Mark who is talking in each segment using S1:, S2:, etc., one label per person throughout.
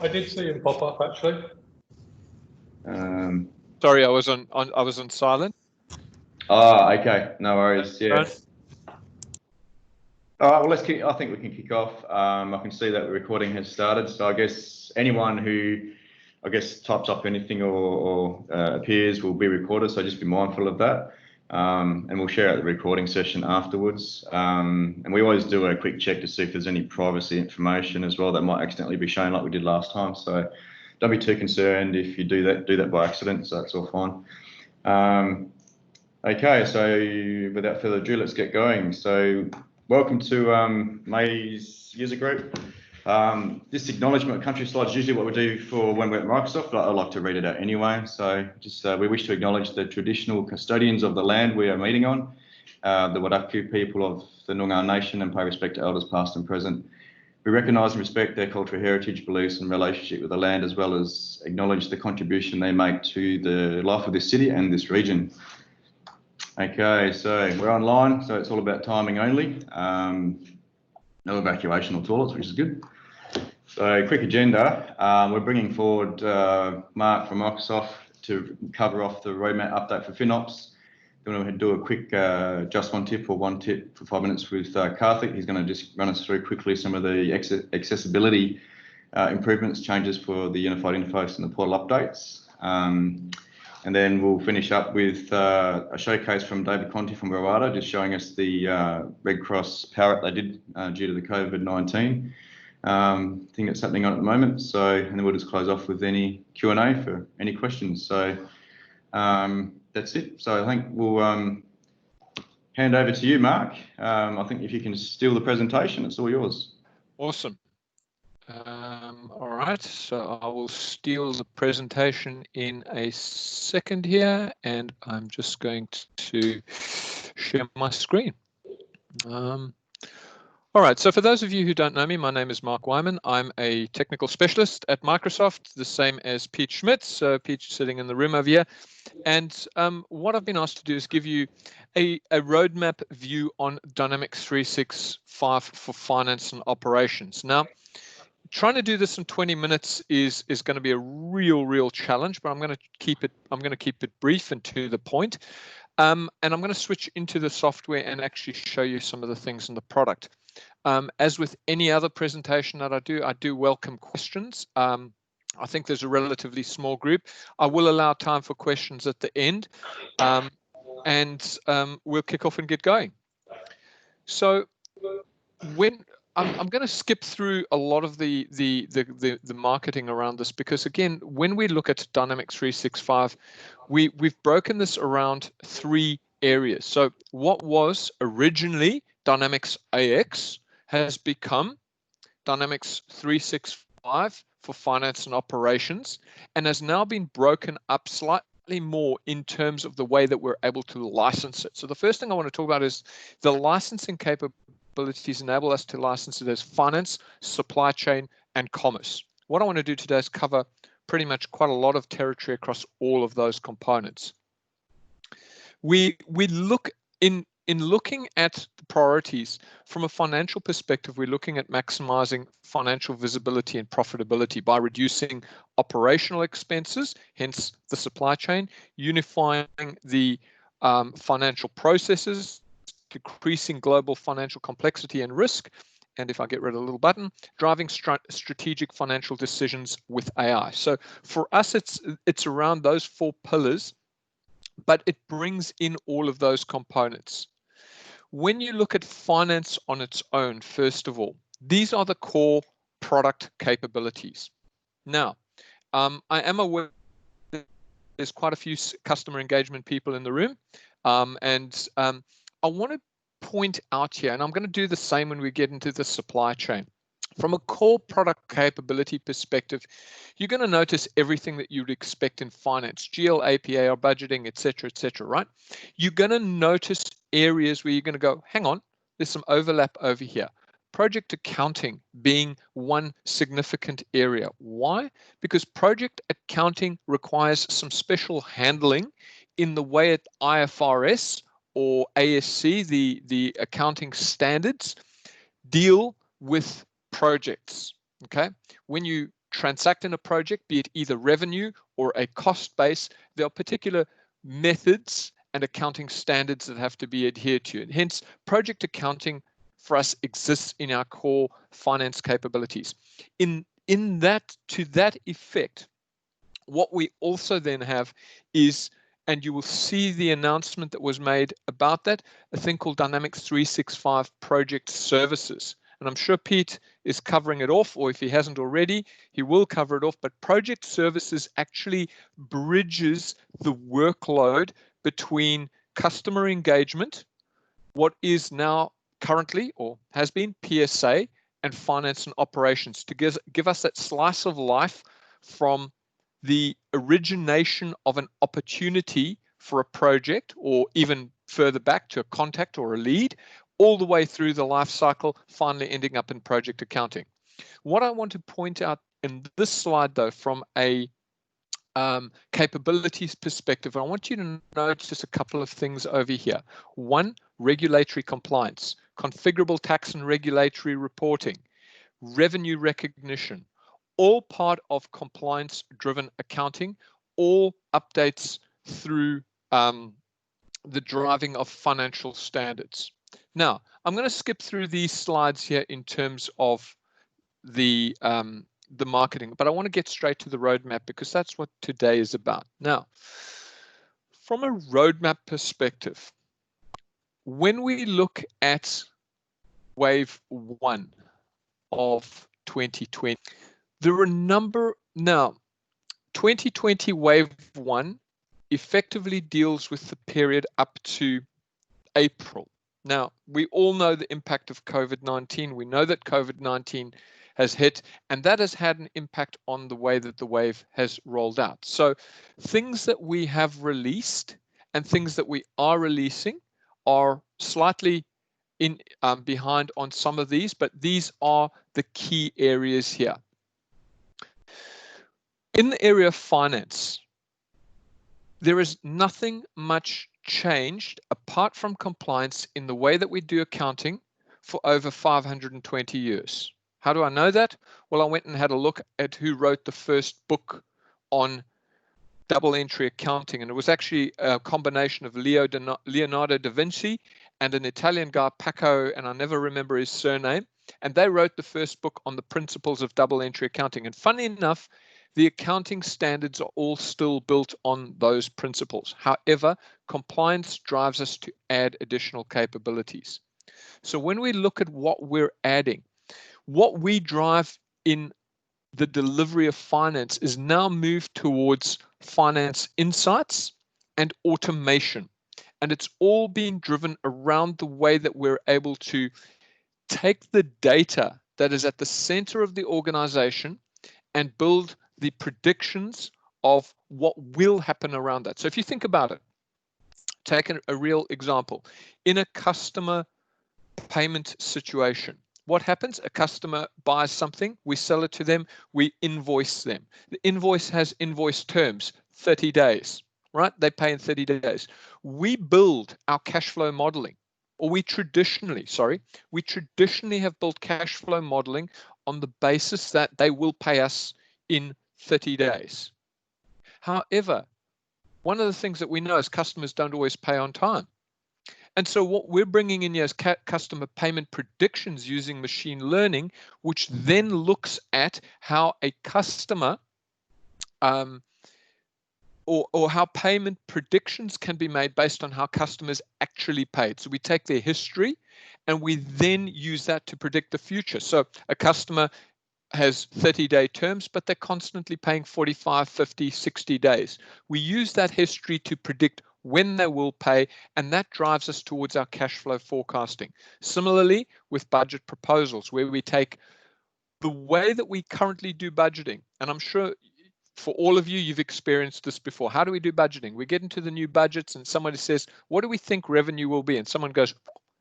S1: I did see him pop up actually.
S2: Sorry, I was on silent.
S3: Oh, okay, no worries. Yeah. All right, well, I think we can kick off. I can see that the recording has started, so I guess anyone who, types up anything or appears will be recorded, so just be mindful of that. And we'll share out the recording session afterwards. And we always do a quick check to see if there's any privacy information as well that might accidentally be shown like we did last time. So don't be too concerned if you do that by accident, so that's all fine. Okay, so without further ado, let's get going. So welcome to May's user group. This acknowledgement of country slide is usually what we do for when we're at Microsoft, but I'd like to read it out anyway. So just we wish to acknowledge the traditional custodians of the land we are meeting on, the Wadaku people of the Noongar Nation, and pay respect to elders past and present. We recognise and respect their cultural heritage, beliefs and relationship with the land, as well as acknowledge the contribution they make to the life of this city and this region. Okay, so we're online, so it's all about timing only. No evacuation or toilets, which is good. So quick agenda, we're bringing forward Mark from Microsoft to cover off the roadmap update for FinOps. Then we're going to do a quick just one tip for 5 minutes with Karthik. He's going to just run us through quickly some of the accessibility improvements, changes for the unified interface and the portal updates. And then we'll finish up with a showcase from David Conti from Bravado, just showing us the Red Cross power up they did due to the COVID-19 thing that's happening on at the moment. So, and then we'll just close off with any Q&A for any questions. So that's it. So I think we'll hand over to you, Mark. I think if you can steal the presentation, it's all yours.
S2: Awesome. All right, so I will steal the presentation in a second here, and I'm just going to share my screen. All right, so for those of you who don't know me, my name is Mark Wyman. I'm a technical specialist at Microsoft, the same as Pete Schmitz. So Pete's sitting in the room over here. And what I've been asked to do is give you a roadmap view on Dynamics 365 for finance and operations. Now, trying to do this in 20 minutes is going to be a real challenge, but I'm going to keep it brief and to the point. And I'm going to switch into the software and actually show you some of the things in the product. As with any other presentation that I do welcome questions. I think there's a relatively small group. I will allow time for questions at the end, and we'll kick off and get going. So when I'm going to skip through a lot of the marketing around this, because again, when we look at Dynamics 365, we've broken this around 3 areas. So what was originally Dynamics AX has become Dynamics 365 for finance and operations, and has now been broken up slightly more in terms of the way that we're able to license it. So the first thing I want to talk about is the licensing capabilities enable us to license it as finance, supply chain, and commerce. What I want to do today is cover pretty much quite a lot of territory across all of those components. We look in looking at the priorities from a financial perspective, we're looking at maximizing financial visibility and profitability by reducing operational expenses, hence the supply chain, unifying the financial processes, decreasing global financial complexity and risk, and if I get rid of the little button, driving strategic financial decisions with AI. So for us, it's around those 4 pillars, but it brings in all of those components. When you look at finance on its own, first of all, these are the core product capabilities. Now, I am aware there's quite a few customer engagement people in the room, and I want to point out here, and I'm going to do the same when we get into the supply chain. From a core product capability perspective, you're going to notice everything that you'd expect in finance, GL, APA, or budgeting, etc., right? You're going to notice areas where you're going to go, hang on, there's some overlap over here. Project accounting being one significant area. Why? Because project accounting requires some special handling in the way at IFRS or ASC, the accounting standards, deal with projects. Okay, when you transact in a project, be it either revenue or a cost base, there are particular methods and accounting standards that have to be adhered to. And hence, project accounting for us exists in our core finance capabilities. To that effect, what we also then have is, and you will see the announcement that was made about that, a thing called Dynamics 365 Project Services. And I'm sure Pete is covering it off, or if he hasn't already, he will cover it off. But Project Services actually bridges the workload between customer engagement, what is now currently or has been PSA, and finance and operations, to give us that slice of life from the origination of an opportunity for a project, or even further back to a contact or a lead, all the way through the life cycle, finally ending up in project accounting. What I want to point out in this slide, though, from a capabilities perspective, I want you to notice just a couple of things over here. One, regulatory compliance, configurable tax and regulatory reporting, revenue recognition, all part of compliance-driven accounting, all updates through the driving of financial standards. Now, I'm going to skip through these slides here in terms of the marketing, but I want to get straight to the roadmap because that's what today is about. Now, from a roadmap perspective, when we look at wave 1 of 2020, there are a number. Now, 2020 wave 1 effectively deals with the period up to April. Now, we all know the impact of COVID-19. We know that COVID-19 has hit, and that has had an impact on the way that the wave has rolled out. So things that we have released and things that we are releasing are slightly behind on some of these, but these are the key areas here. In the area of finance, there is nothing much changed apart from compliance in the way that we do accounting for over 520 years. How do I know that? Well, I went and had a look at who wrote the first book on double entry accounting, and it was actually a combination of Leonardo da Vinci and an Italian guy, Paco, and I never remember his surname, and they wrote the first book on the principles of double entry accounting. And funny enough, the accounting standards are all still built on those principles. However, compliance drives us to add additional capabilities. So when we look at what we're adding, what we drive in the delivery of finance is now moved towards finance insights and automation. And it's all being driven around the way that we're able to take the data that is at the center of the organization and build the predictions of what will happen around that. So if you think about it, take a real example. In a customer payment situation, what happens? A customer buys something, we sell it to them, we invoice them. The invoice has invoice terms, 30 days, right? They pay in 30 days. We build our cash flow modeling, or we traditionally have built cash flow modeling on the basis that they will pay us in 30 days. However, one of the things that we know is customers don't always pay on time. And so what we're bringing in here is customer payment predictions using machine learning, which then looks at how a customer or how payment predictions can be made based on how customers actually paid. So we take their history and we then use that to predict the future. So a customer has 30-day terms, but they're constantly paying 45, 50, 60 days. We use that history to predict when they will pay, and that drives us towards our cash flow forecasting. Similarly, with budget proposals, where we take the way that we currently do budgeting, and I'm sure for all of you, you've experienced this before. How do we do budgeting? We get into the new budgets and somebody says, what do we think revenue will be? And someone goes,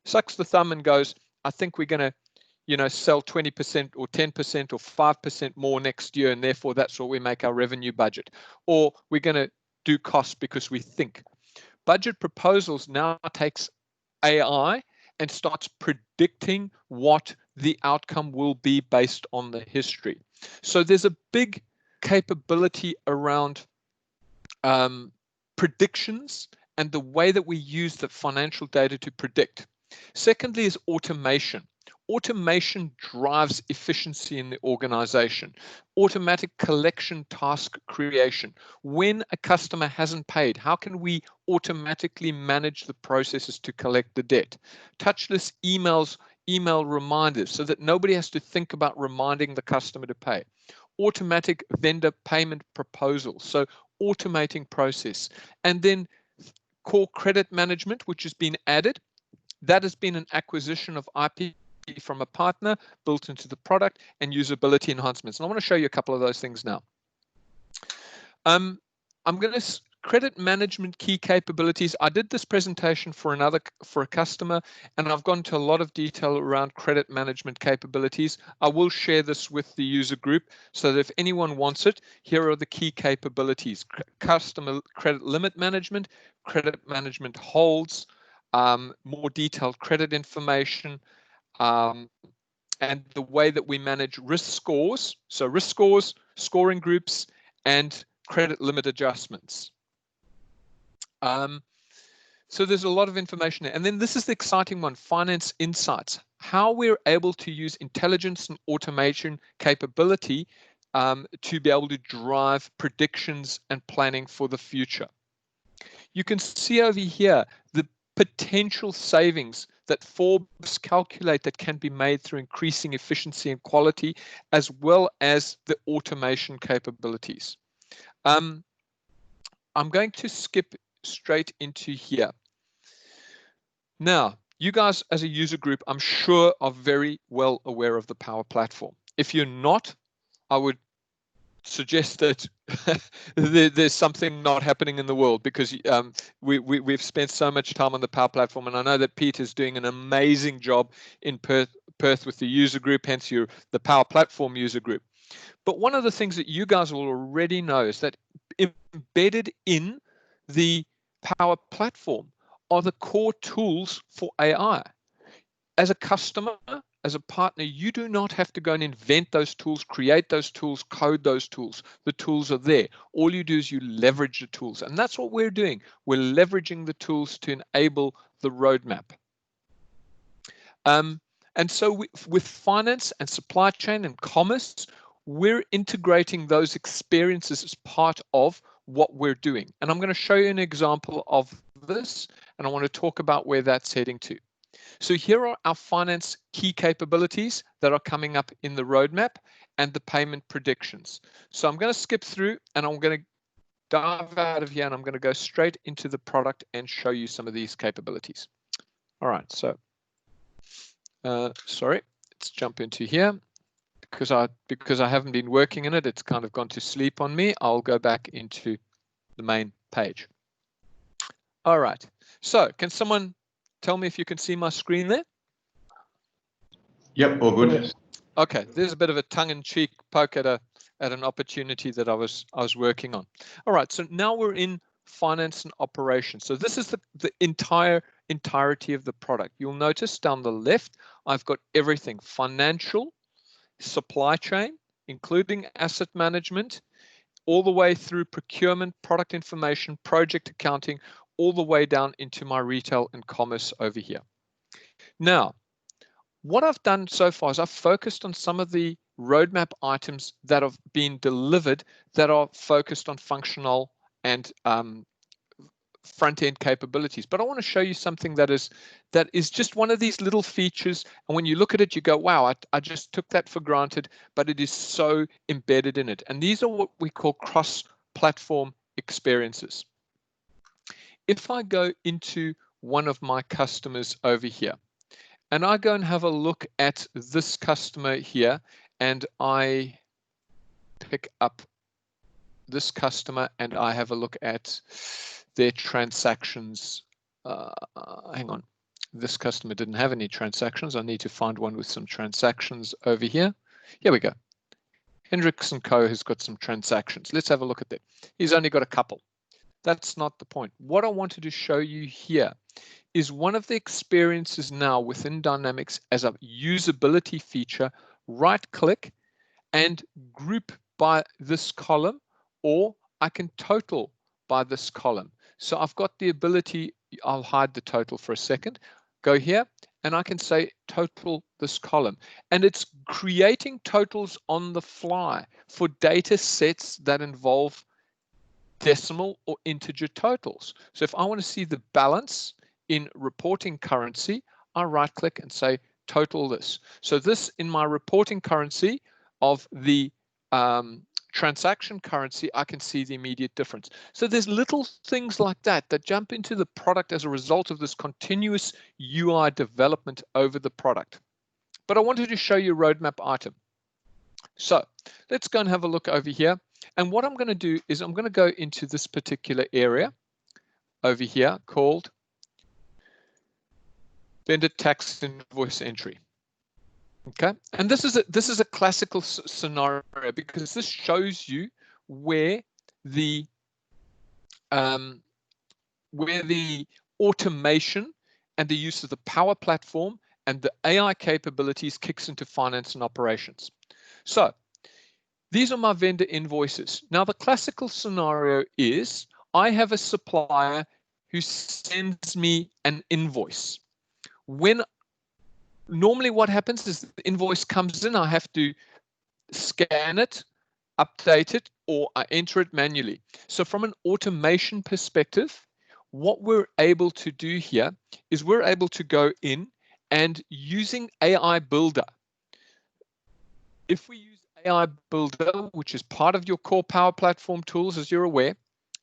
S2: sucks the thumb and goes, I think we're going to sell 20% or 10% or 5% more next year, and therefore that's what we make our revenue budget. Or we're going to do costs because we think. Budget proposals now takes AI and starts predicting what the outcome will be based on the history. So there's a big capability around predictions and the way that we use the financial data to predict. Secondly is automation. Automation drives efficiency in the organization. Automatic collection task creation. When a customer hasn't paid, how can we automatically manage the processes to collect the debt? Touchless emails, email reminders so that nobody has to think about reminding the customer to pay. Automatic vendor payment proposals, so automating process. And then core credit management, which has been added. That has been an acquisition of IP from a partner built into the product, and usability enhancements. And I want to show you a couple of those things now. I'm going to credit management key capabilities. I did this presentation for a customer, and I've gone to a lot of detail around credit management capabilities. I will share this with the user group so that if anyone wants it, here are the key capabilities: customer credit limit management, credit management holds, more detailed credit information, and the way that we manage risk scores. So risk scores, scoring groups, and credit limit adjustments. So there's a lot of information there. And then this is the exciting one, finance insights, how we're able to use intelligence and automation capability to be able to drive predictions and planning for the future. You can see over here the potential savings that Forbes calculate that can be made through increasing efficiency and quality, as well as the automation capabilities. I'm going to skip straight into here. Now, you guys as a user group, I'm sure are very well aware of the Power Platform. If you're not, I would suggest that there's something not happening in the world, because we've spent so much time on the Power Platform, and I know that Pete is doing an amazing job in Perth with the user group, hence the Power Platform user group. But one of the things that you guys will already know is that embedded in the Power Platform are the core tools for AI. As a customer, as a partner, you do not have to go and invent those tools, create those tools, code those tools. The tools are there. All you do is you leverage the tools. And that's what we're doing. We're leveraging the tools to enable the roadmap. And so with finance and supply chain and commerce, we're integrating those experiences as part of what we're doing. And I'm going to show you an example of this, and I want to talk about where that's heading to. So here are our finance key capabilities that are coming up in the roadmap and the payment predictions. So I'm going to skip through, and I'm going to dive out of here, and I'm going to go straight into the product and show you some of these capabilities. All right, so sorry, let's jump into here. Because I haven't been working in it, it's kind of gone to sleep on me. I'll go back into the main page. All right, so can someone tell me if you can see my screen there?
S3: Yep, all good.
S2: Okay, there's a bit of a tongue-in-cheek poke at an opportunity that I was working on. All right, so now we're in finance and operations. So this is the entirety of the product. You'll notice down the left, I've got everything: financial, supply chain, including asset management, all the way through procurement, product information, project accounting, all the way down into my retail and commerce over here. Now, what I've done so far is I've focused on some of the roadmap items that have been delivered that are focused on functional and front-end capabilities. But I want to show you something that is just one of these little features, and when you look at it, you go, wow, I just took that for granted, but it is so embedded in it. And these are what we call cross-platform experiences. If I go into one of my customers over here, and I go and have a look at this customer here, and I pick up this customer and I have a look at their transactions. Hang on, this customer didn't have any transactions. I need to find one with some transactions over here. Here we go. Hendricks & Co has got some transactions. Let's have a look at that. He's only got a couple. That's not the point. What I wanted to show you here is one of the experiences now within Dynamics as a usability feature. Right click and group by this column, or I can total by this column. So I've got the ability, I'll hide the total for a second, go here, and I can say total this column. And it's creating totals on the fly for data sets that involve decimal or integer totals. So if I want to see the balance in reporting currency, I right click and say total this. So this in my reporting currency of the transaction currency, I can see the immediate difference. So there's little things like that that jump into the product as a result of this continuous UI development over the product. But I wanted to show you a roadmap item. So let's go and have a look over here. And what I'm going to do is I'm going to go into this particular area over here called vendor tax invoice entry. Okay, and this is a classical scenario because this shows you where the automation and the use of the Power Platform and the AI capabilities kicks into finance and operations. So these are my vendor invoices. Now the classical scenario is I have a supplier who sends me an invoice. Normally what happens is the invoice comes in, I have to scan it, update it, or I enter it manually. So from an automation perspective, what we're able to do here is we're able to go in and using AI Builder. If we use AI Builder, which is part of your core Power Platform tools, as you're aware,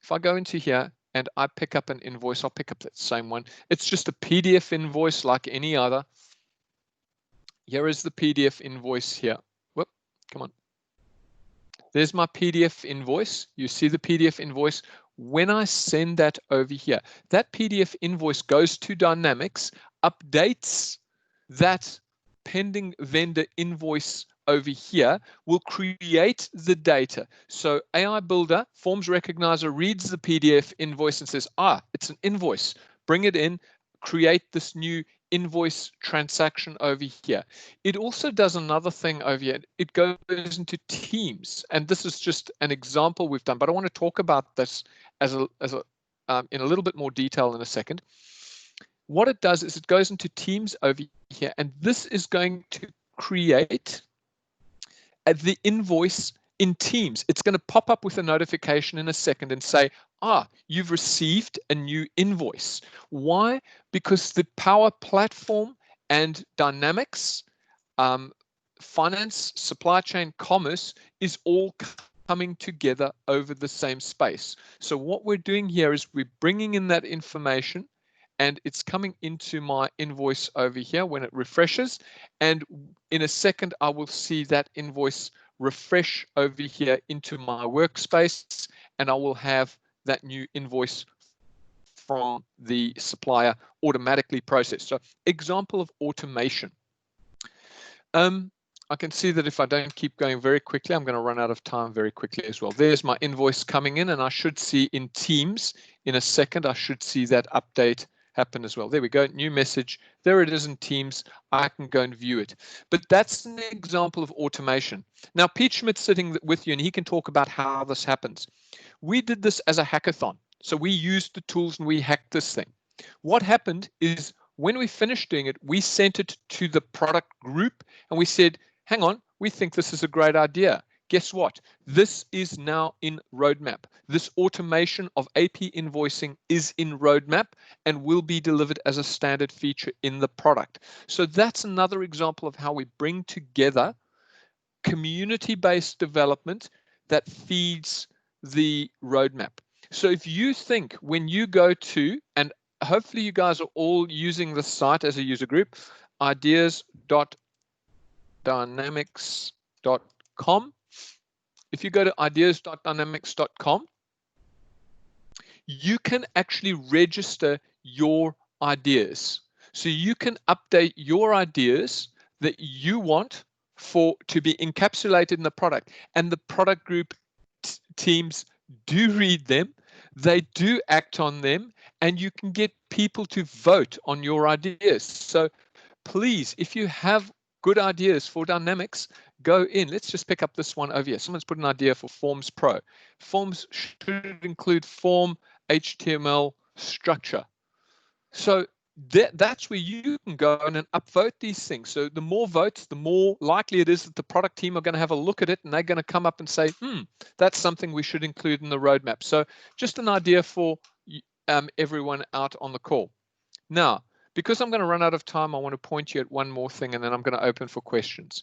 S2: if I go into here and I pick up an invoice, I'll pick up that same one. It's just a PDF invoice like any other. Here is the PDF invoice here. Whoop, come on. There's my PDF invoice. You see the PDF invoice. When I send that over here, that PDF invoice goes to Dynamics, updates that pending vendor invoice over here, will create the data. So AI Builder, Forms Recognizer, reads the PDF invoice and says, it's an invoice. Bring it in, create this new invoice transaction over here. It also does another thing over here. It goes into Teams, and this is just an example we've done, but I want to talk about this in a little bit more detail in a second. What it does is it goes into Teams over here, and this is going to create the invoice in Teams. It's going to pop up with a notification in a second and say, you've received a new invoice. Why? Because the Power Platform and Dynamics, finance, supply chain, commerce is all coming together over the same space. So what we're doing here is we're bringing in that information and it's coming into my invoice over here when it refreshes. And in a second, I will see that invoice refresh over here into my workspace, and I will have that new invoice from the supplier automatically processed. So example of automation. I can see that if I don't keep going very quickly, I'm going to run out of time very quickly as well. There's my invoice coming in, and I should see in Teams in a second, I should see that update happen as well. There we go, new message. There it is in Teams. I can go and view it. But that's an example of automation. Now, Pete Schmidt's sitting with you, and he can talk about how this happens. We did this as a hackathon. So we used the tools and we hacked this thing. What happened is when we finished doing it, we sent it to the product group and we said, hang on, we think this is a great idea. Guess what? This is now in roadmap. This automation of AP invoicing is in roadmap and will be delivered as a standard feature in the product. So that's another example of how we bring together community-based development that feeds the roadmap. So if you think when you go to, and hopefully you guys are all using the site as a user group, ideas.dynamics.com. If you go to ideas.dynamics.com, you can actually register your ideas. So you can update your ideas that you want to be encapsulated in the product, and the product group teams do read them, they do act on them, and you can get people to vote on your ideas. So please, if you have good ideas for Dynamics, go in. Let's just pick up this one over here. Someone's put an idea for Forms Pro. Forms should include form, HTML, structure. So that's where you can go and upvote these things. So the more votes, the more likely it is that the product team are going to have a look at it, and they're going to come up and say, that's something we should include in the roadmap. So just an idea for everyone out on the call. Now, because I'm going to run out of time, I want to point you at one more thing, and then I'm going to open for questions.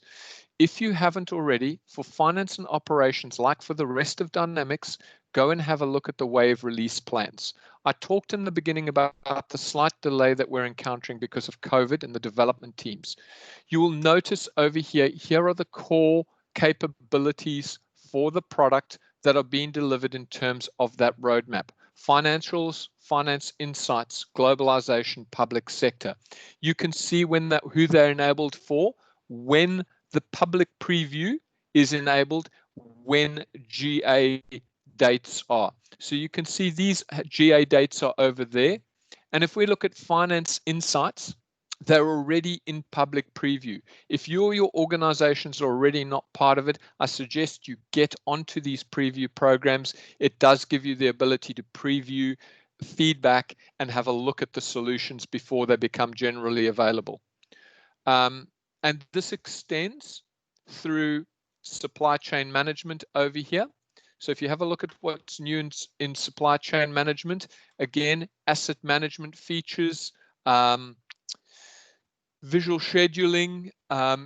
S2: If you haven't already, for finance and operations, like for the rest of Dynamics, go and have a look at the Wave release plans. I talked in the beginning about the slight delay that we're encountering because of COVID and the development teams. You will notice over here, here are the core capabilities for the product that are being delivered in terms of that roadmap. Financials, finance insights, globalization, public sector. You can see who they're enabled for, when the public preview is enabled, when GA dates are. So you can see these GA dates are over there. And if we look at finance insights, they're already in public preview. If you or your organizations are already not part of it, I suggest you get onto these preview programs. It does give you the ability to preview feedback and have a look at the solutions before they become generally available. And this extends through supply chain management over here. So if you have a look at what's new in supply chain management, again, asset management features, visual scheduling,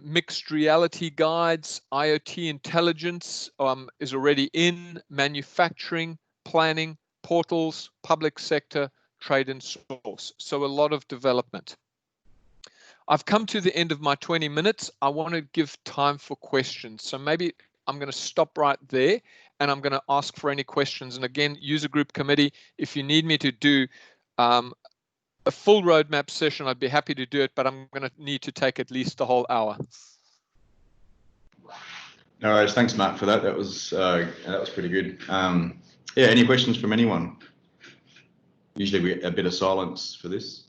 S2: mixed reality guides, IoT intelligence is already in, manufacturing, planning, portals, public sector, trade and source. So a lot of development. I've come to the end of my 20 minutes. I want to give time for questions. So maybe I'm going to stop right there and I'm going to ask for any questions. And again, user group committee, if you need me to do a full roadmap session, I'd be happy to do it, but I'm going to need to take at least the whole hour.
S3: No worries. Thanks, Mark, for that. That was pretty good. Yeah, any questions from anyone? Usually a bit of silence for this.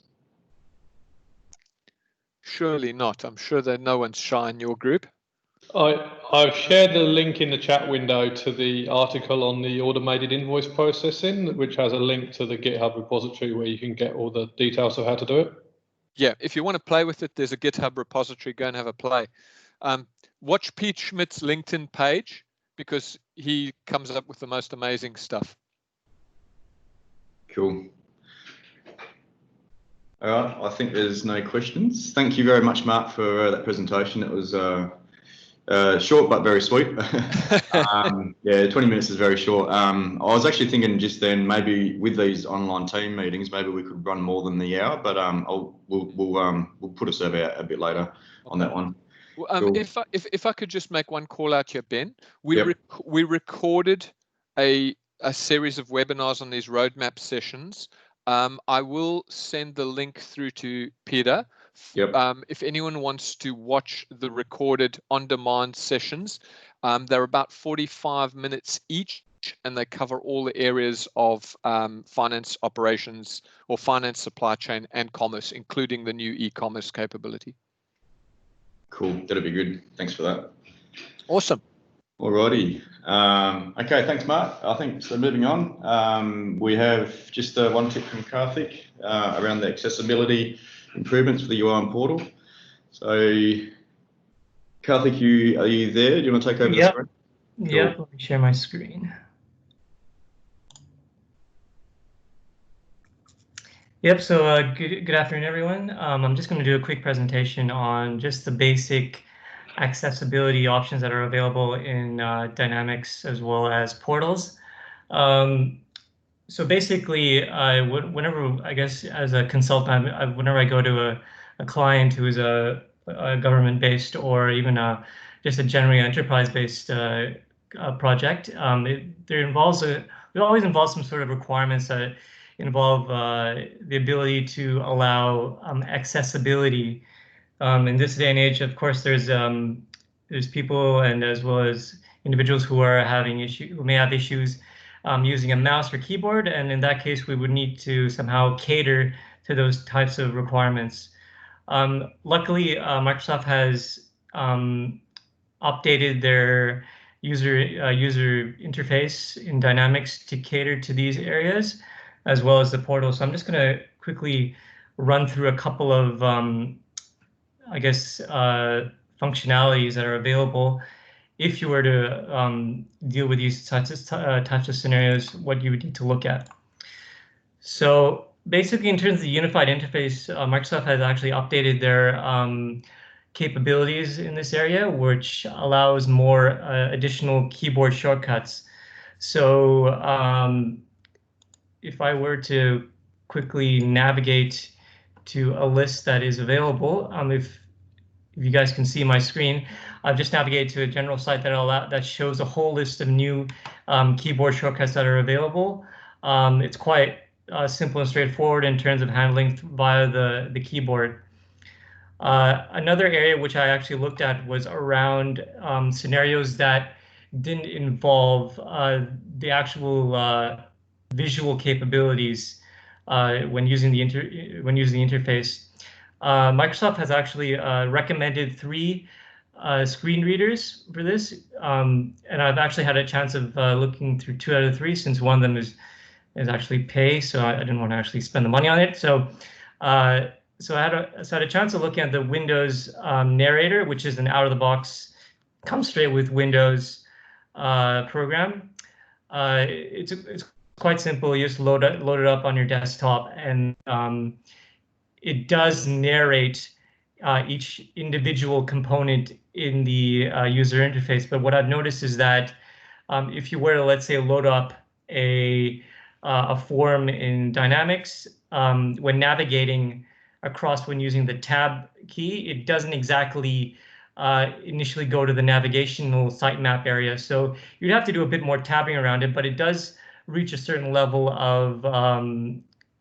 S2: Surely not. I'm sure that no one's shy in your group.
S1: I've shared the link in the chat window to the article on the automated invoice processing, which has a link to the GitHub repository where you can get all the details of how to do it.
S2: Yeah, if you want to play with it, there's a GitHub repository. Go and have a play. Watch Pete Schmidt's LinkedIn page because he comes up with the most amazing stuff.
S3: Cool. All right, I think there's no questions. Thank you very much, Mark, for that presentation. It was short but very sweet. Yeah, 20 minutes is very short. I was actually thinking just then maybe with these online team meetings, maybe we could run more than the hour, but we'll put a survey out a bit later on that one.
S2: Cool. If I could just make one call out here, Ben, we recorded a series of webinars on these roadmap sessions. I will send the link through to Peter. If anyone wants to watch the recorded on-demand sessions, they're about 45 minutes each, and they cover all the areas of finance operations or finance supply chain and commerce, including the new e-commerce capability.
S3: Cool, that'll be good. Thanks for that.
S2: Awesome.
S3: Alrighty. Okay, thanks, Mark. I think so. Moving on, we have just one tip from Karthik around the accessibility improvements for the UI and portal. So, Karthik, are you there? Do you want to take over the screen?
S4: Cool. Yeah, let me share my screen. Yep, so good afternoon, everyone. I'm just going to do a quick presentation on just the basic accessibility options that are available in Dynamics as well as portals. So basically, whenever, I guess, as a consultant, whenever I go to a client who is a government-based or even just a generally enterprise-based project, it always involves some sort of requirements that involve the ability to allow accessibility. In this day and age, of course, there's people and as well as individuals who are having who may have issues using a mouse or keyboard, and in that case, we would need to somehow cater to those types of requirements. Luckily, Microsoft has updated their user interface in Dynamics to cater to these areas, as well as the portal. So I'm just going to quickly run through a couple of, I guess, functionalities that are available if you were to deal with these types of scenarios, what you would need to look at. So basically, in terms of the unified interface, Microsoft has actually updated their capabilities in this area, which allows more additional keyboard shortcuts. So if I were to quickly navigate to a list that is available, if you guys can see my screen, I've just navigated to a general site that shows a whole list of new keyboard shortcuts that are available. It's quite simple and straightforward in terms of handling via the keyboard. Another area which I actually looked at was around scenarios that didn't involve the actual visual capabilities when using the interface. Microsoft has actually recommended 3 screen readers for this, and I've actually had a chance of looking through 2 out of 3, since one of them is actually pay, so I didn't want to actually spend the money on it. So so I had a chance of looking at the Windows Narrator, which is an out-of-the-box, comes straight with Windows program. It's quite simple. You just load it up on your desktop, and it does narrate each individual component in the user interface. But what I've noticed is that if you were to, let's say, load up a form in Dynamics, when navigating across when using the tab key, it doesn't exactly initially go to the navigational sitemap area. So you'd have to do a bit more tabbing around it, but it does reach a certain level of,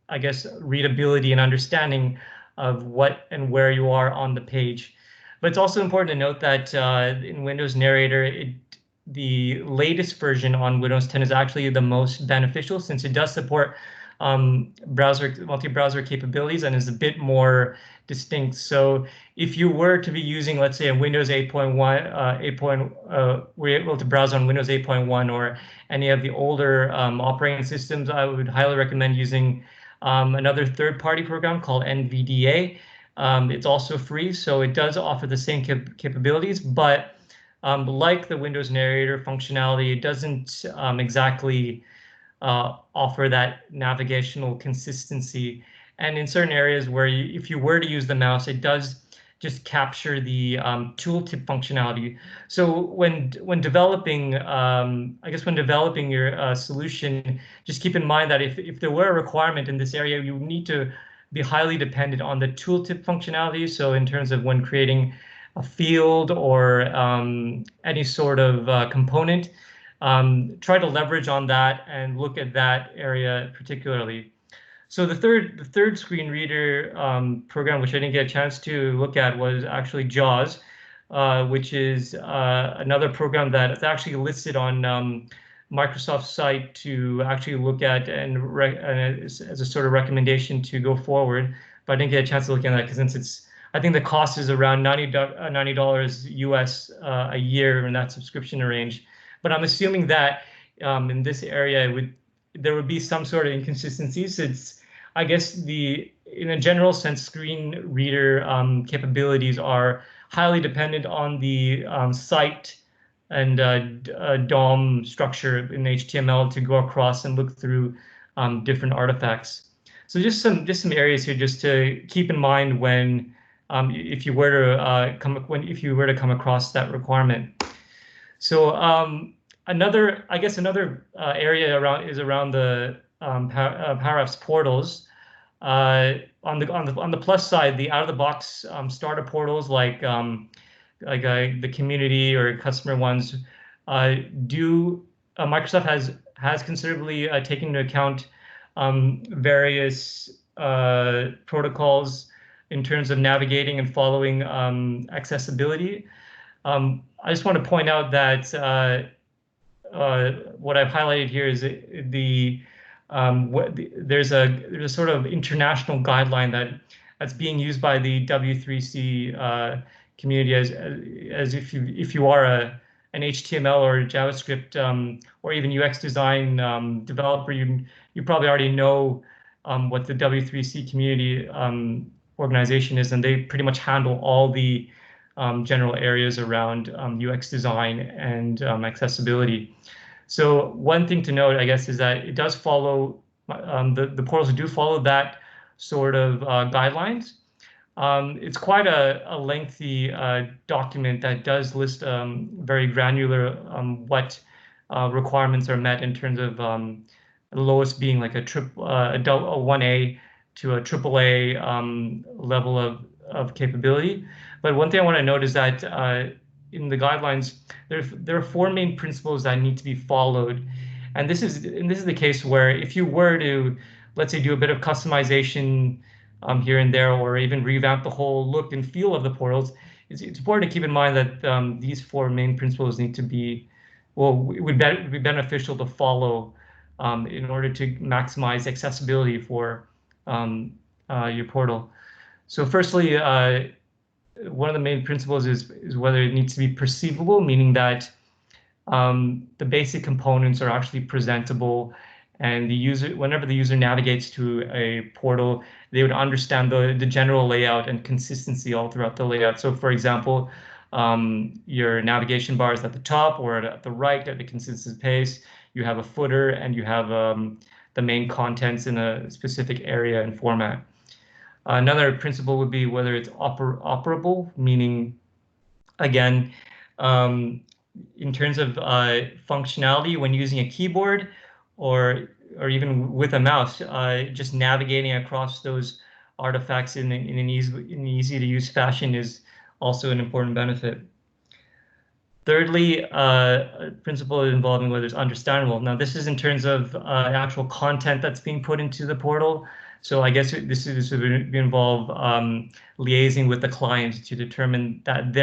S4: I guess, readability and understanding of what and where you are on the page. But it's also important to note that in Windows Narrator, the latest version on Windows 10 is actually the most beneficial, since it does support multi-browser capabilities and is a bit more distinct. So if you were to be using, let's say, a Windows 8.1, we're able to browse on Windows 8.1 or any of the older operating systems, I would highly recommend using another third-party program called NVDA. It's also free, so it does offer the same capabilities, but like the Windows Narrator functionality, it doesn't exactly offer that navigational consistency. And in certain areas where if you were to use the mouse, it does just capture the tooltip functionality. So when developing, I guess when developing your solution, just keep in mind that if there were a requirement in this area, you need to be highly dependent on the tooltip functionality. So in terms of when creating a field or any sort of component, try to leverage on that and look at that area particularly. So the third screen reader program, which I didn't get a chance to look at, was actually JAWS, which is another program that is actually listed on Microsoft's site to actually look at and as a sort of recommendation to go forward. But I didn't get a chance to look at that because since I think the cost is around $90 US a year in that subscription range. But I'm assuming that in this area there would be some sort of inconsistencies. It's, I guess, in a general sense, screen reader capabilities are highly dependent on the site and DOM structure in HTML to go across and look through different artifacts. So just some areas here just to keep in mind when if you were to come across that requirement. So another area around the Power Apps portals. On the plus side, the out-of-the-box starter portals like the community or customer ones Microsoft has considerably taken into account various protocols in terms of navigating and following accessibility. I just want to point out that what I've highlighted here is there's a sort of international guideline that's being used by the W3C community as if you are an HTML or JavaScript or even UX design developer, you probably already know what the W3C community organization is, and they pretty much handle all the general areas around UX design and accessibility. So one thing to note, I guess, is that it does follow, the portals do follow that sort of guidelines. It's quite a lengthy document that does list very granular what requirements are met in terms of the lowest being like a 1A to a AAA level of capability. But one thing I want to note is that in the guidelines, there are 4 main principles that need to be followed. And this is the case where if you were to, let's say, do a bit of customization here and there, or even revamp the whole look and feel of the portals, it's important to keep in mind that these 4 main principles need to be, well, it would be beneficial to follow in order to maximize accessibility for your portal. So firstly, one of the main principles is whether it needs to be perceivable, meaning that the basic components are actually presentable, and the user, whenever the user navigates to a portal, they would understand the general layout and consistency all throughout the layout. So for example, your navigation bar is at the top or at the right at a consistent pace. You have a footer and you have the main contents in a specific area and format. Another principle would be whether it's operable, meaning, again, in terms of functionality when using a keyboard or even with a mouse, just navigating across those artifacts in an easy to use fashion is also an important benefit. Thirdly, a principle involving whether it's understandable. Now, this is in terms of actual content that's being put into the portal. So I guess this would involve liaising with the client to determine that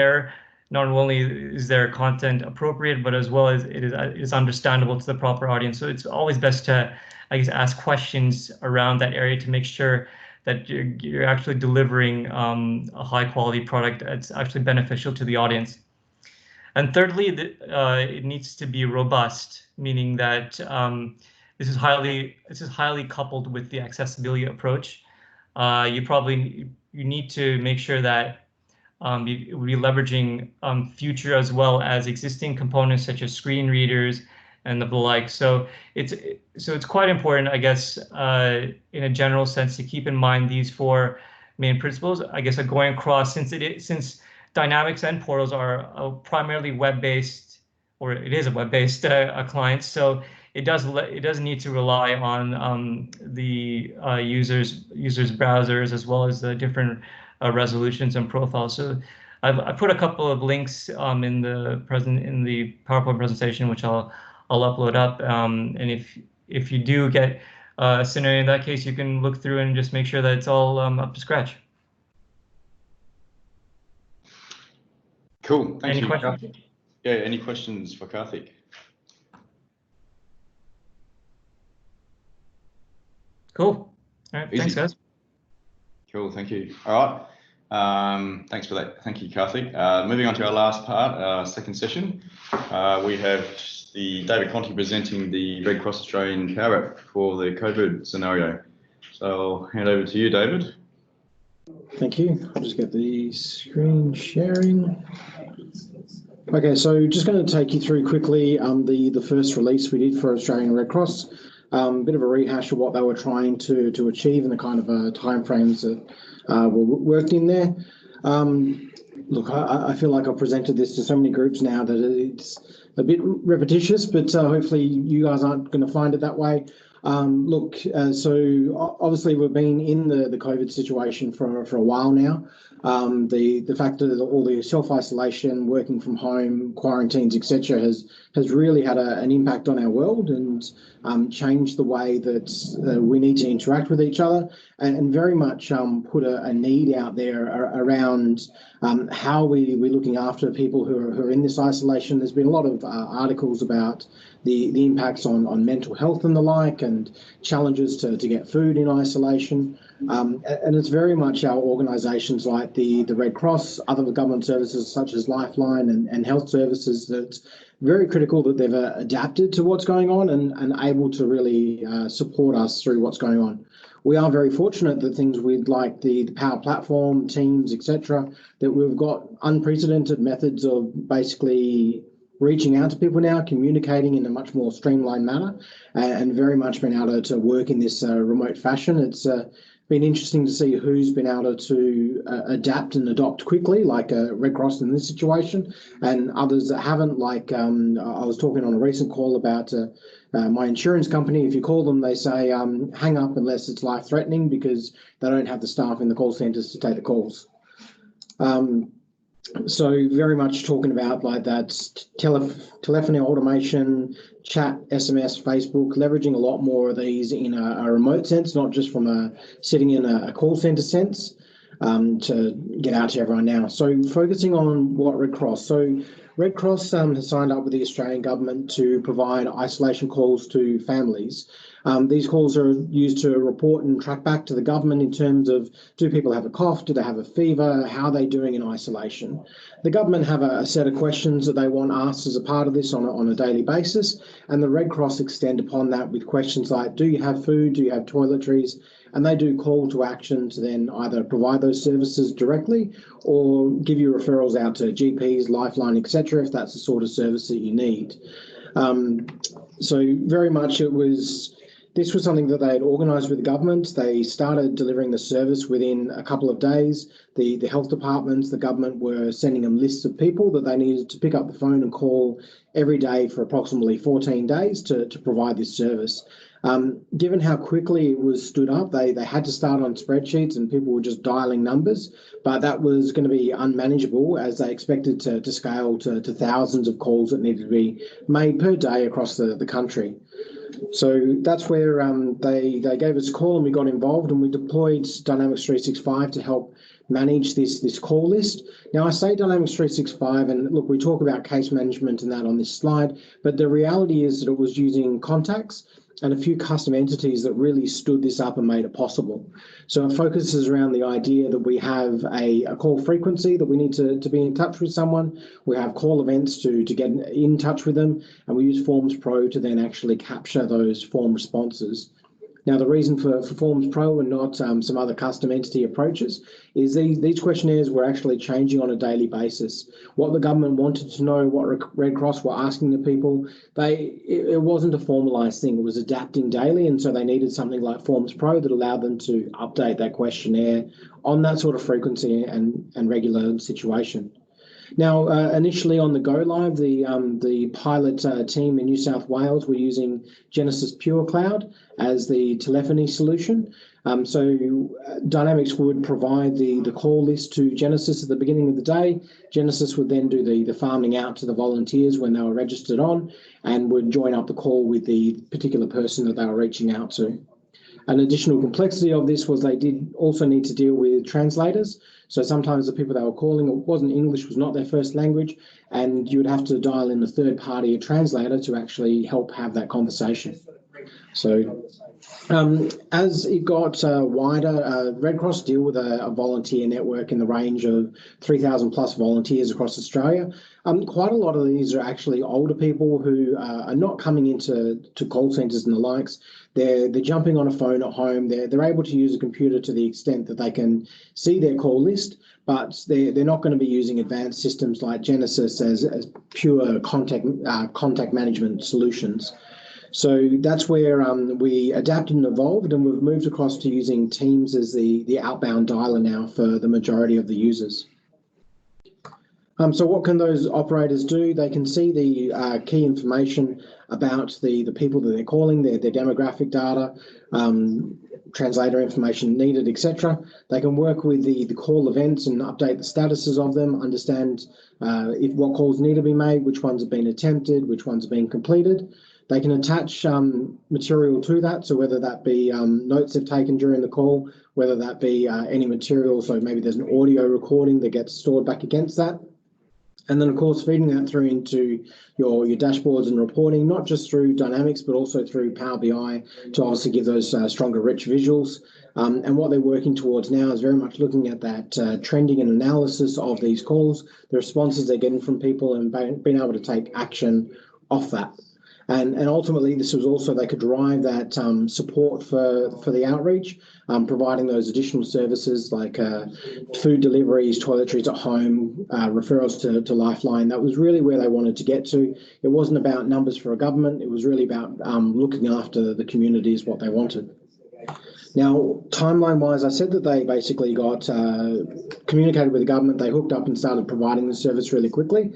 S4: not only is their content appropriate, but as well as it is understandable to the proper audience. So it's always best to, I guess, ask questions around that area to make sure that you're actually delivering a high quality product that's actually beneficial to the audience. And thirdly, it needs to be robust, meaning that this is highly coupled with the accessibility approach. You need to make sure that you will be leveraging future as well as existing components such as screen readers and the like. So it's quite important, I guess, in a general sense, to keep in mind these 4 main principles. I guess going across, since Dynamics and portals are primarily web-based, or it is a web-based client, so it does need to rely on the users' browsers as well as the different resolutions and profiles. So I put a couple of links in the PowerPoint presentation, which I'll upload up. And if you do get a scenario in that case, you can look through and just make sure that it's all up to scratch.
S3: Cool. Thank you.
S4: Any questions?
S3: Yeah. Any questions for Karthik?
S4: Cool. All right.
S3: Easy.
S4: Thanks, guys.
S3: Cool. Thank you. All right. Thanks for that. Thank you, Karthik. Moving on to our last part, our second session. We have David Conti presenting the Red Cross Australian Power App for the COVID scenario. So I'll hand over to you, David.
S5: Thank you. I'll just get the screen sharing. Okay, so just going to take you through quickly the first release we did for Australian Red Cross. Bit of a rehash of what they were trying to achieve and the kind of timeframes that were worked in there. Look, I feel like I've presented this to so many groups now that it's a bit repetitious, but hopefully you guys aren't going to find it that way. So obviously we've been in the COVID situation for a while now. The fact that all the self-isolation, working from home, quarantines, etc., has really had an impact on our world and changed the way that we need to interact with each other, and very much put a need out there around how we're looking after people who are in this isolation. There's been a lot of articles about the impacts on mental health and the like, and challenges to get food in isolation. And it's very much our organisations like the Red Cross, other government services such as Lifeline and health services, that's very critical that they've adapted to what's going on and able to really support us through what's going on. We are very fortunate that things with like the Power Platform, Teams, etc., that we've got unprecedented methods of basically reaching out to people now, communicating in a much more streamlined manner, and very much been able to work in this remote fashion. It's been interesting to see who's been able to adapt and adopt quickly, like Red Cross in this situation, and others that haven't. Like I was talking on a recent call about my insurance company. If you call them, they say hang up unless it's life-threatening, because they don't have the staff in the call centres to take the calls. So very much talking about like that telephony automation, chat, SMS, Facebook, leveraging a lot more of these in a remote sense, not just from sitting in a call centre sense, to get out to everyone now. So focusing on what Red Cross. So Red Cross has signed up with the Australian government to provide isolation calls to families. These calls are used to report and track back to the government in terms of, do people have a cough, do they have a fever, how are they doing in isolation? The government have a set of questions that they want asked as a part of this on a daily basis, and the Red Cross extend upon that with questions like, do you have food, do you have toiletries? And they do call to action to then either provide those services directly or give you referrals out to GPs, Lifeline, etc., if that's the sort of service that you need. So very much this was something that they had organised with the government. They started delivering the service within a couple of days. The health departments, the government were sending them lists of people that they needed to pick up the phone and call every day for approximately 14 days to provide this service. Given how quickly it was stood up, they had to start on spreadsheets and people were just dialing numbers, but that was going to be unmanageable as they expected to scale to thousands of calls that needed to be made per day across the country. So that's where they gave us a call and we got involved, and we deployed Dynamics 365 to help manage this call list. Now I say Dynamics 365, and look, we talk about case management and that on this slide, but the reality is that it was using contacts and a few custom entities that really stood this up and made it possible. So it focuses around the idea that we have a call frequency that we need to be in touch with someone. We have call events to get in touch with them, and we use Forms Pro to then actually capture those form responses. Now, the reason for Forms Pro and not some other custom entity approaches is these questionnaires were actually changing on a daily basis. What the government wanted to know, what Red Cross were asking the people, it wasn't a formalised thing. It was adapting daily, and so they needed something like Forms Pro that allowed them to update that questionnaire on that sort of frequency and regular situation. Now, initially on the go live, the pilot team in New South Wales were using Genesys Pure Cloud as the telephony solution. So Dynamics would provide the call list to Genesys at the beginning of the day. Genesys would then do the farming out to the volunteers when they were registered on, and would join up the call with the particular person that they were reaching out to. An additional complexity of this was they did also need to deal with translators. So sometimes the people they were calling, it wasn't English, was not their first language, and you would have to dial in a third party, a translator, to actually help have that conversation. So as it got wider, Red Cross deal with a volunteer network in the range of 3,000 plus volunteers across Australia. Quite a lot of these are actually older people who are not coming into call centres and the likes. They're jumping on a phone at home. They're able to use a computer to the extent that they can see their call list, but they're not going to be using advanced systems like Genesys as pure contact management solutions. So that's where we adapted and evolved, and we've moved across to using Teams as the outbound dialer now for the majority of the users. So what can those operators do? They can see the key information about the people that they're calling, their demographic data, translator information needed, etc. They can work with the call events and update the statuses of them, understand if what calls need to be made, which ones have been attempted, which ones have been completed. They can attach material to that, so whether that be notes they've taken during the call, whether that be any material, so maybe there's an audio recording that gets stored back against that. And then, of course, feeding that through into your dashboards and reporting, not just through Dynamics, but also through Power BI to obviously give those stronger, rich visuals. And what they're working towards now is very much looking at that trending and analysis of these calls, the responses they're getting from people, and being able to take action off that. And ultimately, this was also, they could drive that support for the outreach, providing those additional services like food deliveries, toiletries at home, referrals to Lifeline. That was really where they wanted to get to. It wasn't about numbers for a government. It was really about looking after the communities, what they wanted. Now, timeline-wise, I said that they basically got communicated with the government. They hooked up and started providing the service really quickly.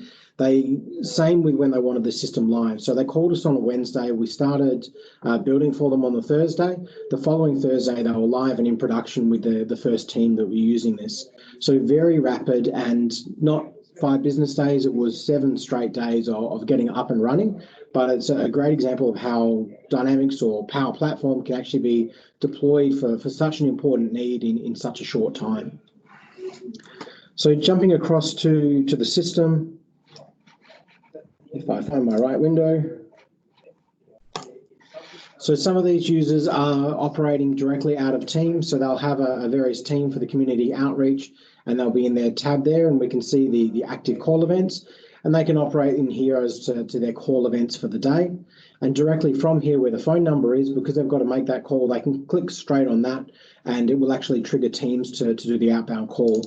S5: Same with when they wanted the system live. So they called us on a Wednesday. We started building for them on the Thursday. The following Thursday, they were live and in production with the first team that were using this. So very rapid, and not 5 business days. It was 7 straight days of getting up and running. But it's a great example of how Dynamics or Power Platform can actually be deployed for such an important need in such a short time. So jumping across to the system, if I find my right window. So some of these users are operating directly out of Teams, so they'll have a various team for the community outreach, and they'll be in their tab there, and we can see the active call events, and they can operate in here as to their call events for the day. And directly from here where the phone number is, because they've got to make that call, they can click straight on that, and it will actually trigger Teams to do the outbound call.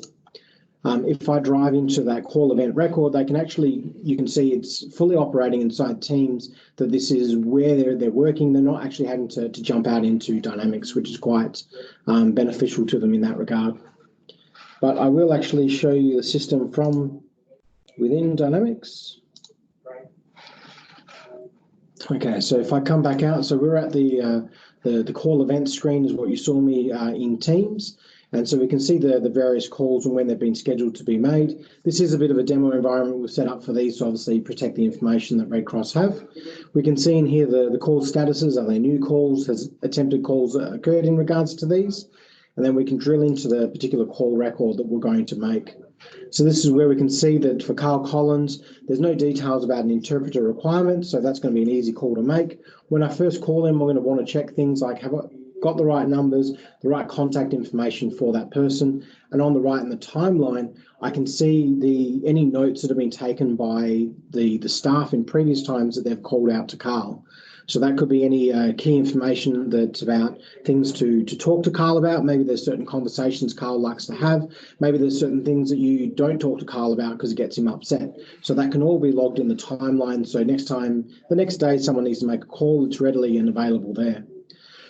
S5: If I drive into that call event record, they can actually, you can see it's fully operating inside Teams, that this is where they're working. They're not actually having to jump out into Dynamics, which is quite beneficial to them in that regard. But I will actually show you the system from within Dynamics. Okay, so if I come back out, so we're at the call event screen is what you saw me in Teams. And so we can see the various calls and when they've been scheduled to be made. This is a bit of a demo environment we've set up for these to obviously protect the information that Red Cross have. We can see in here the call statuses. Are they new calls? Has attempted calls occurred in regards to these? And then we can drill into the particular call record that we're going to make. So this is where we can see that for Carl Collins, there's no details about an interpreter requirement, so that's going to be an easy call to make. When I first call him, we're going to want to check things like, have I got the right numbers, the right contact information for that person? And on the right in the timeline, I can see any notes that have been taken by the staff in previous times that they've called out to Carl. So that could be any key information that's about things to talk to Carl about. Maybe there's certain conversations Carl likes to have. Maybe there's certain things that you don't talk to Carl about because it gets him upset. So that can all be logged in the timeline. So the next day someone needs to make a call, it's readily and available there.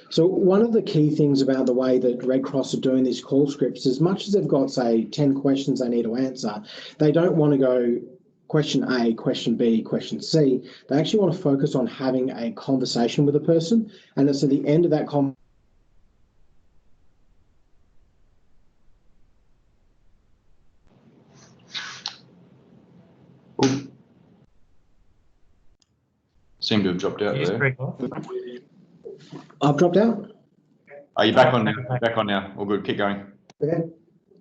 S5: So one of the key things about the way that Red Cross are doing these call scripts, as much as they've got, say, 10 questions they need to answer, they don't want to go question A, question B, question C. They actually want to focus on having a conversation with a person, and it's at the end of that conversation.
S3: Seem to have dropped out there.
S5: I've dropped out.
S3: Are you back on now? Back on now. All good. Keep going.
S5: Okay.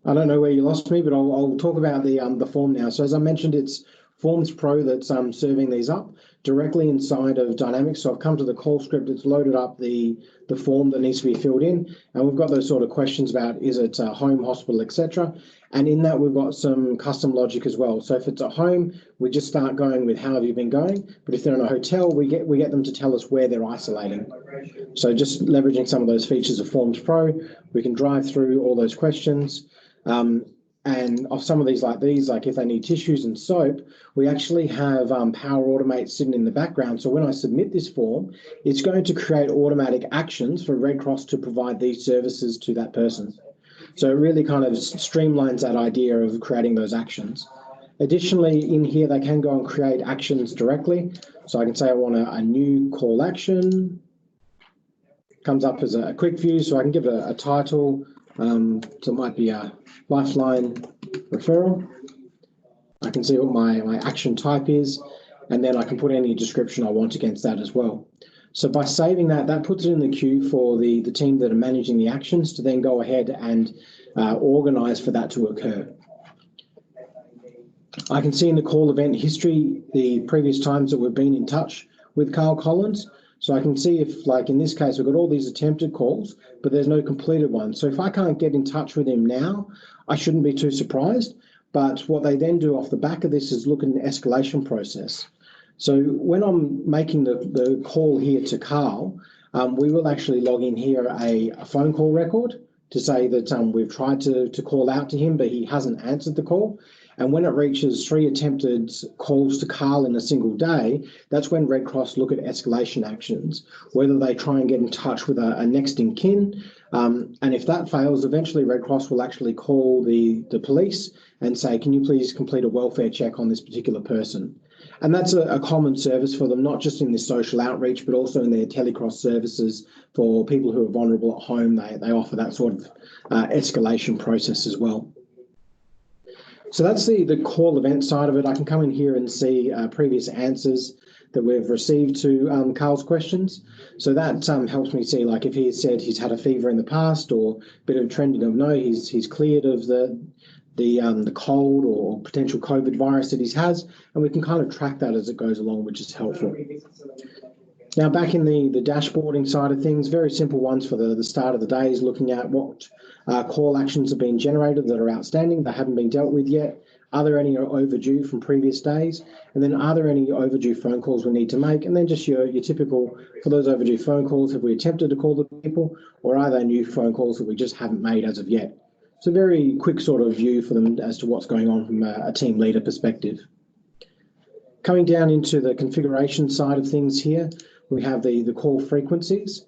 S5: I don't know where you lost me, but I'll talk about the form now. So as I mentioned, it's Forms Pro that's serving these up directly inside of Dynamics. So I've come to the call script. It's loaded up the form that needs to be filled in, and we've got those sort of questions about, is it home, hospital, etc. And in that we've got some custom logic as well. So if it's at home, we just start going with how have you been going. But if they're in a hotel, we get them to tell us where they're isolating. So just leveraging some of those features of Forms Pro, we can drive through all those questions. And of some of these, like if they need tissues and soap, we actually have Power Automate sitting in the background. So when I submit this form, it's going to create automatic actions for Red Cross to provide these services to that person. So it really kind of streamlines that idea of creating those actions. Additionally, in here, they can go and create actions directly. So I can say I want a new call action. Comes up as a quick view, so I can give it a title. So it might be a Lifeline referral. I can see what my action type is, and then I can put any description I want against that as well. So by saving that, that puts it in the queue for the team that are managing the actions to then go ahead and organize for that to occur. I can see in the call event history the previous times that we've been in touch with Carl Collins. So I can see if, like in this case, we've got all these attempted calls, but there's no completed ones. So if I can't get in touch with him now, I shouldn't be too surprised. But what they then do off the back of this is look at an escalation process. So when I'm making the call here to Carl, we will actually log in here a phone call record to say that we've tried to call out to him, but he hasn't answered the call. And when it reaches 3 attempted calls to Carl in a single day, that's when Red Cross look at escalation actions, whether they try and get in touch with a next in kin. And if that fails, eventually Red Cross will actually call the police and say, can you please complete a welfare check on this particular person? And that's a common service for them, not just in this social outreach, but also in their telecross services for people who are vulnerable at home. They offer that sort of escalation process as well. So that's the call event side of it. I can come in here and see previous answers that we've received to Carl's questions. So that helps me see, like, if he said he's had a fever in the past or a bit of trending of no, he's cleared of the cold or potential COVID virus that he has, and we can kind of track that as it goes along, which is helpful. Now, back in the dashboarding side of things, very simple ones for the start of the day is looking at what call actions have been generated that are outstanding, that haven't been dealt with yet. Are there any overdue from previous days? And then are there any overdue phone calls we need to make? And then just your typical, for those overdue phone calls, have we attempted to call the people, or are they new phone calls that we just haven't made as of yet? It's a very quick sort of view for them as to what's going on from a team leader perspective. Coming down into the configuration side of things here, we have the call frequencies.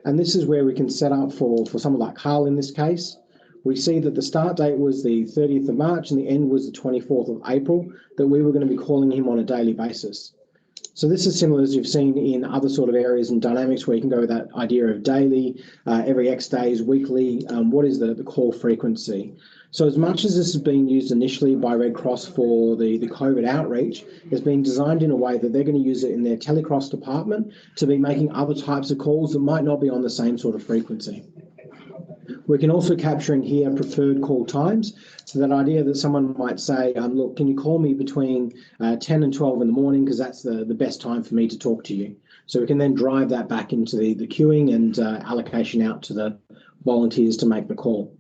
S5: And this is where we can set up for someone like Carl in this case. We see that the start date was the 30th of March and the end was the 24th of April, that we were going to be calling him on a daily basis. So this is similar as you've seen in other sort of areas and dynamics where you can go with that idea of daily, every X days, weekly, what is the call frequency? So as much as this is being used initially by Red Cross for the COVID outreach, it's been designed in a way that they're going to use it in their telecross department to be making other types of calls that might not be on the same sort of frequency. We can also capture in here preferred call times. So that idea that someone might say, look, can you call me between 10 and 12 in the morning because that's the best time for me to talk to you. So we can then drive that back into the queuing and allocation out to the volunteers to make the call.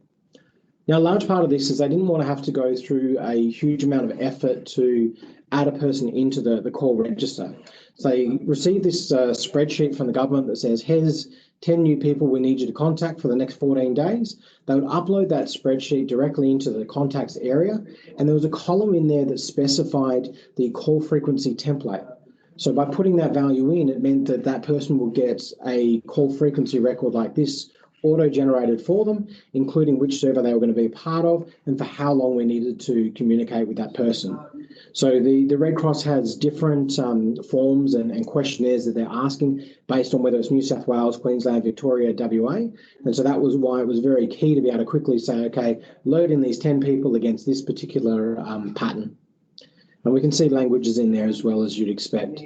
S5: Now, a large part of this is they didn't want to have to go through a huge amount of effort to add a person into the call register. So they received this spreadsheet from the government that says, here's 10 new people we need you to contact for the next 14 days. They would upload that spreadsheet directly into the contacts area, and there was a column in there that specified the call frequency template. So by putting that value in, it meant that that person will get a call frequency record like this auto-generated for them, including which server they were going to be a part of and for how long we needed to communicate with that person. So the Red Cross has different forms and questionnaires that they're asking based on whether it's New South Wales, Queensland, Victoria, WA. And so that was why it was very key to be able to quickly say, okay, load in these 10 people against this particular pattern. And we can see languages in there as well, as you'd expect.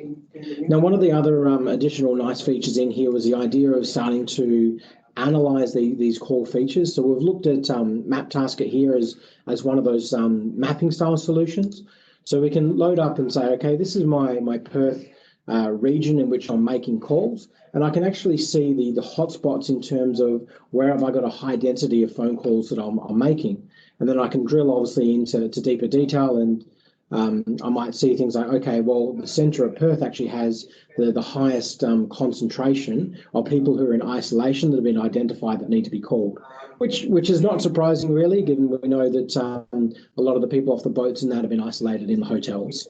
S5: Now, one of the other additional nice features in here was the idea of starting to analyze these call features. So we've looked at MapTasker here as one of those mapping style solutions. So we can load up and say, okay, this is my Perth region in which I'm making calls. And I can actually see the hotspots in terms of where have I got a high density of phone calls that I'm making. And then I can drill obviously into deeper detail, and I might see things like, okay, well, the centre of Perth actually has the highest concentration of people who are in isolation that have been identified that need to be called, which is not surprising really, given we know that a lot of the people off the boats and that have been isolated in the hotels.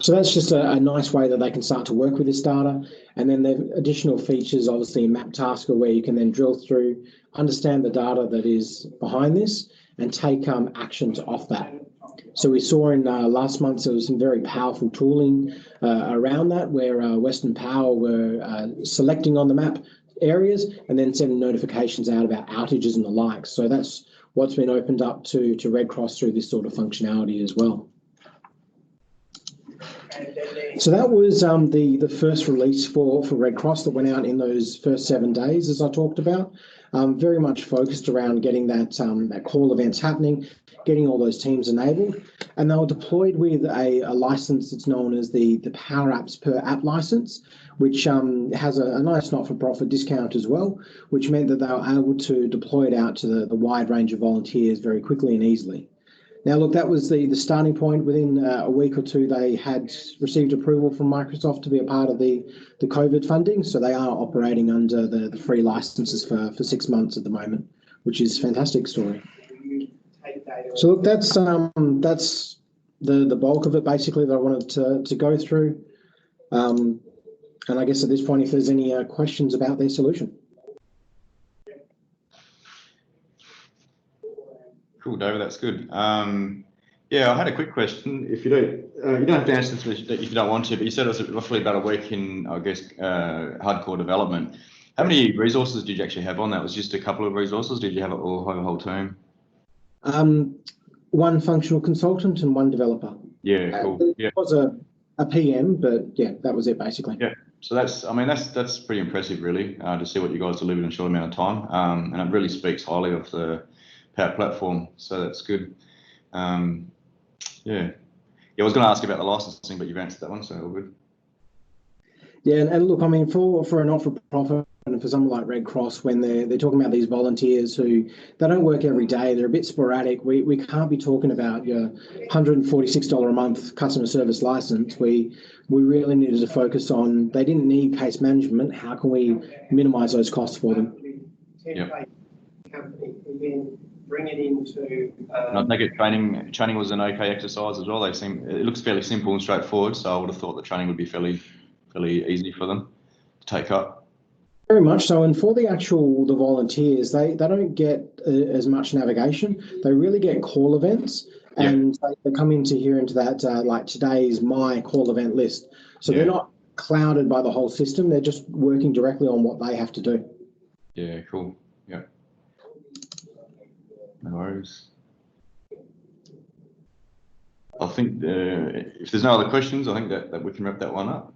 S5: So that's just a nice way that they can start to work with this data. And then there are additional features, obviously, in MapTasker, where you can then drill through, understand the data that is behind this, and take actions off that. So we saw in last month there was some very powerful tooling around that, where Western Power were selecting on the map areas and then sending notifications out about outages and the like. So that's what's been opened up to Red Cross through this sort of functionality as well. So that was the first release for Red Cross that went out in those first 7 days, as I talked about. Very much focused around getting that call events happening, getting all those teams enabled, and they were deployed with a license that's known as the Power Apps per App license, which has a nice not-for-profit discount as well, which meant that they were able to deploy it out to the wide range of volunteers very quickly and easily. Now, look, that was the starting point. Within a week or two, they had received approval from Microsoft to be a part of the COVID funding. So they are operating under the free licenses for 6 months at the moment, which is a fantastic story. So look, that's the bulk of it basically that I wanted to go through. And I guess at this point, if there's any questions about their solution.
S3: Cool, David, that's good. Yeah, I had a quick question. If you don't have to answer this if you don't want to, but you said it was roughly about a week in, I guess, hardcore development. How many resources did you actually have on that? Was it just a couple of resources? Did you have it all, have a whole team?
S5: One functional consultant and one developer.
S3: Yeah, cool. Yeah.
S5: It was a PM, but yeah, that was it basically.
S3: Yeah. So that's pretty impressive, really, to see what you guys delivered in a short amount of time, and it really speaks highly of the Power Platform. So that's good. Yeah, I was going to ask about the licensing, but you've answered that one, so all good.
S5: Yeah, and look, I mean, for a not-for-profit and for someone like Red Cross, when they're talking about these volunteers who they don't work every day, they're a bit sporadic. We can't be talking about your $146 a month customer service license. We really needed to focus on, they didn't need case management. How can we minimise those costs for them?
S3: Yep.
S6: Bring it into.
S3: And I think training was an okay exercise as well. It looks fairly simple and straightforward, so I would have thought the training would be fairly easy for them to take up.
S5: Very much so, and for the volunteers, they don't get as much navigation. They really get call events, and they come into that like today's my call event list. So they're not clouded by the whole system. They're just working directly on what they have to do.
S3: Yeah, cool. Yeah. No worries. I think if there's no other questions, I think that we can wrap that one up.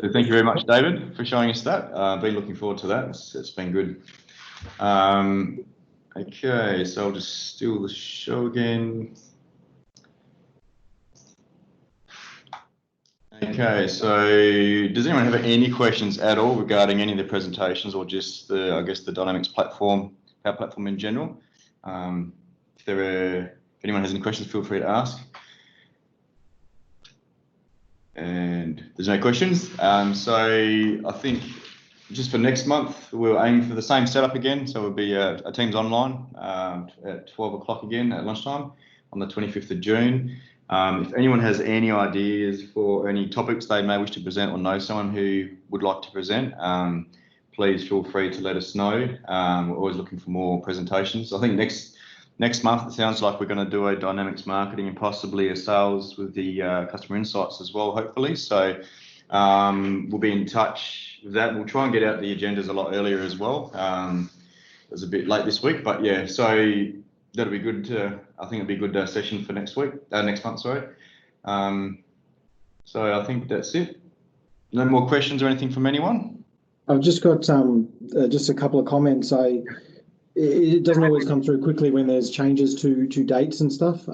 S3: So thank you very much, David, for showing us that. Been looking forward to that. It's been good. Okay, so I'll just steal the show again. Okay, so does anyone have any questions at all regarding any of the presentations, or just the Dynamics platform, Power Platform in general? If anyone has any questions, feel free to ask. And there's no questions. So I think just for next month, we'll aim for the same setup again. So it'll be a Teams online at 12 o'clock again at lunchtime on the 25th of June. If anyone has any ideas for any topics they may wish to present, or know someone who would like to present, please feel free to let us know. We're always looking for more presentations. I think next month it sounds like we're going to do a Dynamics marketing and possibly a sales with the customer insights as well, hopefully. So we'll be in touch with that. We'll try and get out the agendas a lot earlier as well. It was a bit late this week, but yeah, so that'll be good. I think it'll be a good session for next month, sorry. So I think that's it. No more questions or anything from anyone?
S5: I've just got just a couple of comments. It doesn't always come through quickly when there's changes to dates and stuff.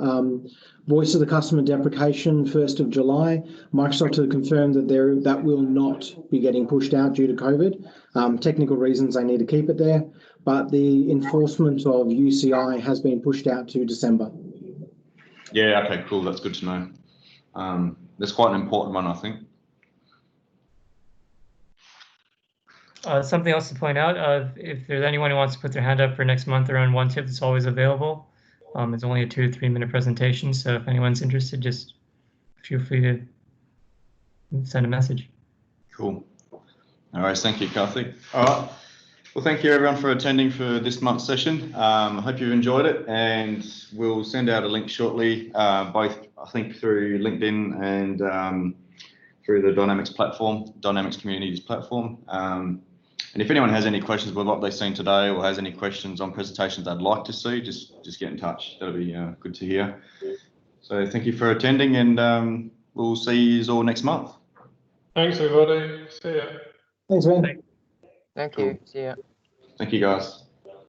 S5: Voice of the customer deprecation, 1st of July. Microsoft have confirmed that that will not be getting pushed out due to COVID. Technical reasons, they need to keep it there. But the enforcement of UCI has been pushed out to December.
S3: Yeah, okay, cool. That's good to know. That's quite an important one, I think.
S4: Something else to point out, if there's anyone who wants to put their hand up for next month around one tip, it's always available. It's only a 2 to 3 minute presentation, so if anyone's interested, just feel free to send a message.
S3: Cool. All right, thank you, Karthik. All right. Well, thank you everyone for attending for this month's session. I hope you've enjoyed it, and we'll send out a link shortly, both I think through LinkedIn and through the Dynamics platform, Dynamics Communities platform. And if anyone has any questions with what they've seen today, or has any questions on presentations they'd like to see, just get in touch. That'll be good to hear. So thank you for attending, and we'll see you all next month.
S1: Thanks, everybody. See ya.
S5: Thanks, Ben.
S6: Thank you. See ya.
S3: Thank you, guys.